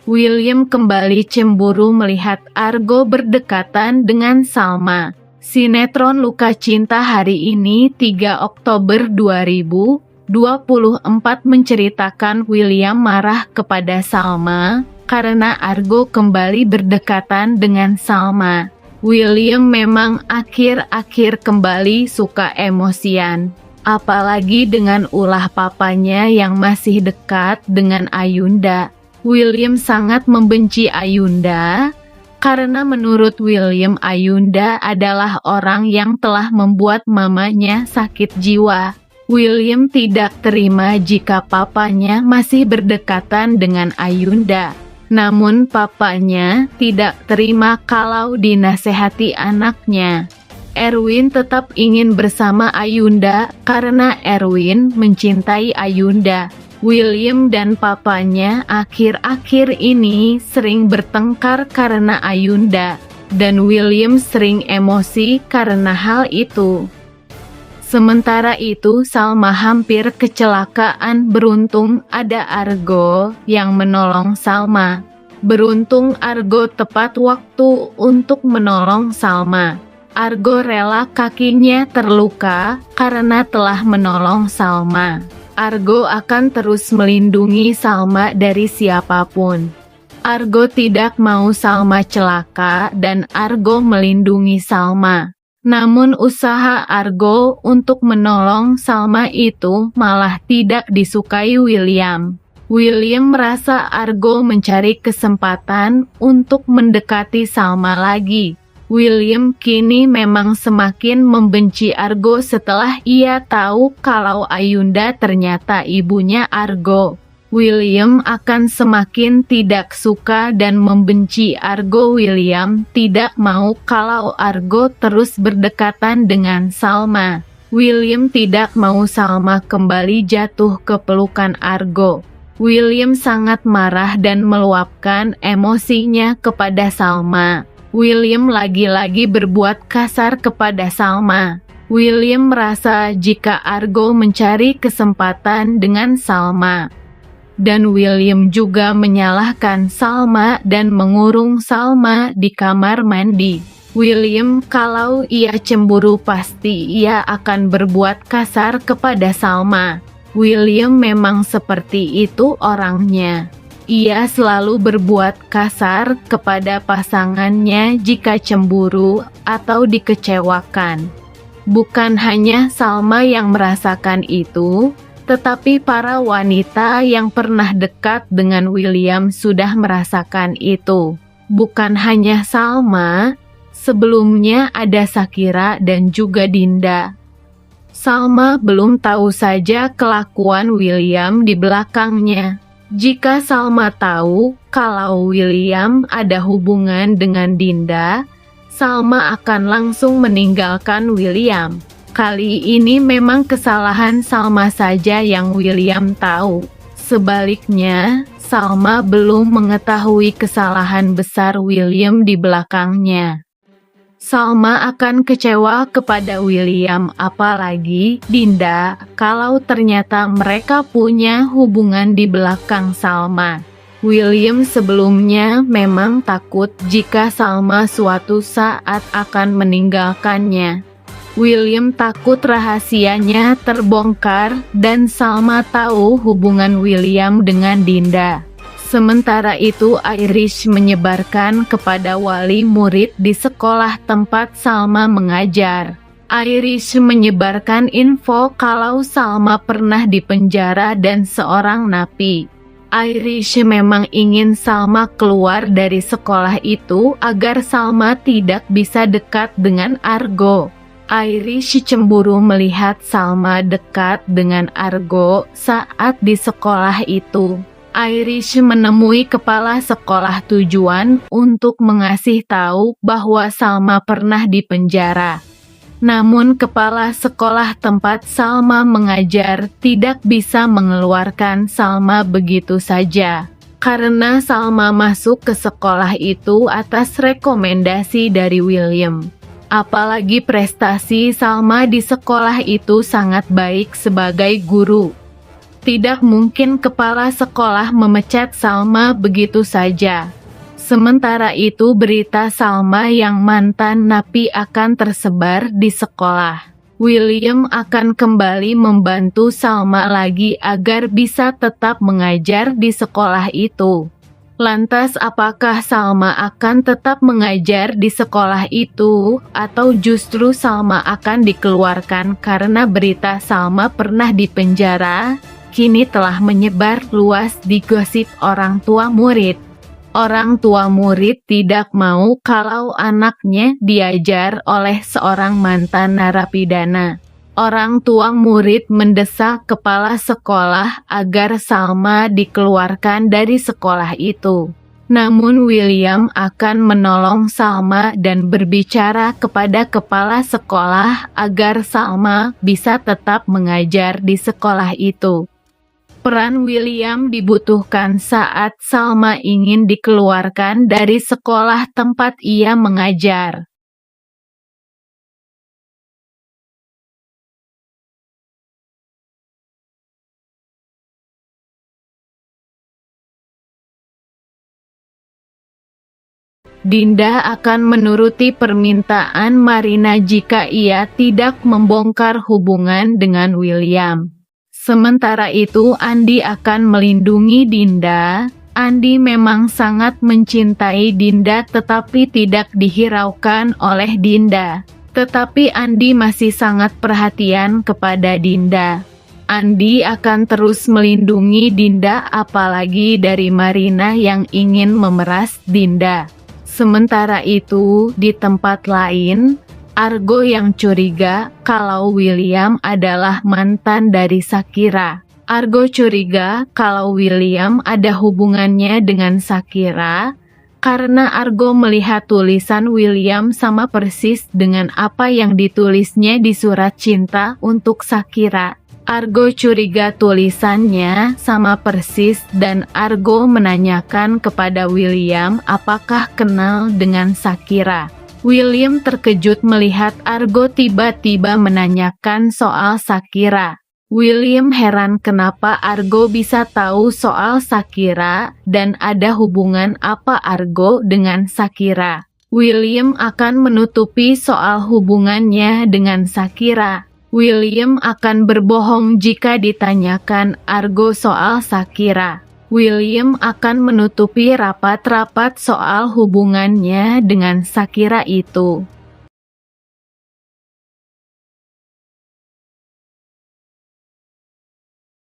William kembali cemburu melihat Argo berdekatan dengan Salma. Sinetron Luka Cinta hari ini 3 Oktober 2024 menceritakan William marah kepada Salma karena Argo kembali berdekatan dengan Salma. William memang akhir-akhir kembali suka emosian, apalagi dengan ulah papanya yang masih dekat dengan Ayunda. William sangat membenci Ayunda karena menurut William Ayunda adalah orang yang telah membuat mamanya sakit jiwa. William tidak terima jika papanya masih berdekatan dengan Ayunda. Namun papanya tidak terima kalau dinasehati anaknya. Erwin tetap ingin bersama Ayunda karena Erwin mencintai Ayunda. William dan papanya akhir-akhir ini sering bertengkar karena Ayunda, dan William sering emosi karena hal itu. Sementara itu, Salma hampir kecelakaan. Beruntung ada Argo yang menolong Salma. Beruntung Argo tepat waktu untuk menolong Salma. Argo rela kakinya terluka karena telah menolong Salma. Argo akan terus melindungi Salma dari siapapun. Argo tidak mau Salma celaka dan Argo melindungi Salma. Namun usaha Argo untuk menolong Salma itu malah tidak disukai William. William merasa Argo mencari kesempatan untuk mendekati Salma lagi. William kini memang semakin membenci Argo setelah ia tahu kalau Ayunda ternyata ibunya Argo. William akan semakin tidak suka dan membenci Argo. William tidak mau kalau Argo terus berdekatan dengan Salma. William tidak mau Salma kembali jatuh ke pelukan Argo. William sangat marah dan meluapkan emosinya kepada Salma. William lagi-lagi berbuat kasar kepada Salma. William merasa jika Argo mencari kesempatan dengan Salma. Dan William juga menyalahkan Salma dan mengurung Salma di kamar mandi. William kalau ia cemburu pasti ia akan berbuat kasar kepada Salma. William memang seperti itu orangnya. Ia selalu berbuat kasar kepada pasangannya jika cemburu atau dikecewakan. Bukan hanya Salma yang merasakan itu, tetapi para wanita yang pernah dekat dengan William sudah merasakan itu. Bukan hanya Salma, sebelumnya ada Shakira dan juga Dinda. Salma belum tahu saja kelakuan William di belakangnya. Jika Salma tahu kalau William ada hubungan dengan Dinda, Salma akan langsung meninggalkan William. Kali ini memang kesalahan Salma saja yang William tahu. Sebaliknya, Salma belum mengetahui kesalahan besar William di belakangnya. Salma akan kecewa kepada William, apalagi Dinda, kalau ternyata mereka punya hubungan di belakang Salma. William sebelumnya memang takut jika Salma suatu saat akan meninggalkannya. William takut rahasianya terbongkar dan Salma tahu hubungan William dengan Dinda. Sementara itu Irish menyebarkan kepada wali murid di sekolah tempat Salma mengajar. Irish menyebarkan info kalau Salma pernah dipenjara dan seorang napi. Irish memang ingin Salma keluar dari sekolah itu agar Salma tidak bisa dekat dengan Argo. Irish cemburu melihat Salma dekat dengan Argo saat di sekolah itu. Irish menemui kepala sekolah tujuan untuk mengasih tahu bahwa Salma pernah dipenjara. Namun kepala sekolah tempat Salma mengajar tidak bisa mengeluarkan Salma begitu saja. Karena Salma masuk ke sekolah itu atas rekomendasi dari William. Apalagi prestasi Salma di sekolah itu sangat baik sebagai guru. Tidak mungkin kepala sekolah memecat Salma begitu saja. Sementara itu berita Salma yang mantan napi akan tersebar di sekolah. William akan kembali membantu Salma lagi agar bisa tetap mengajar di sekolah itu. Lantas apakah Salma akan tetap mengajar di sekolah itu atau justru Salma akan dikeluarkan karena berita Salma pernah dipenjara kini telah menyebar luas di gosip orang tua murid. Orang tua murid tidak mau kalau anaknya diajar oleh seorang mantan narapidana. Orang tua murid mendesak kepala sekolah agar Salma dikeluarkan dari sekolah itu. Namun William akan menolong Salma dan berbicara kepada kepala sekolah agar Salma bisa tetap mengajar di sekolah itu. Peran William dibutuhkan saat Salma ingin dikeluarkan dari sekolah tempat ia mengajar. Dinda akan menuruti permintaan Marina jika ia tidak membongkar hubungan dengan William. Sementara itu Andi akan melindungi Dinda. Andi memang sangat mencintai Dinda tetapi tidak dihiraukan oleh Dinda. Tetapi Andi masih sangat perhatian kepada Dinda. Andi akan terus melindungi Dinda apalagi dari Marina yang ingin memeras Dinda. Sementara itu, di tempat lain, Argo yang curiga kalau William adalah mantan dari Shakira. Argo curiga kalau William ada hubungannya dengan Shakira, karena Argo melihat tulisan William sama persis dengan apa yang ditulisnya di surat cinta untuk Shakira. Argo curiga tulisannya sama persis dan Argo menanyakan kepada William apakah kenal dengan Shakira. William terkejut melihat Argo tiba-tiba menanyakan soal Shakira. William heran kenapa Argo bisa tahu soal Shakira dan ada hubungan apa Argo dengan Shakira. William akan menutupi soal hubungannya dengan Shakira. William akan berbohong jika ditanyakan Argo soal Shakira. William akan menutupi rapat-rapat soal hubungannya dengan Shakira itu.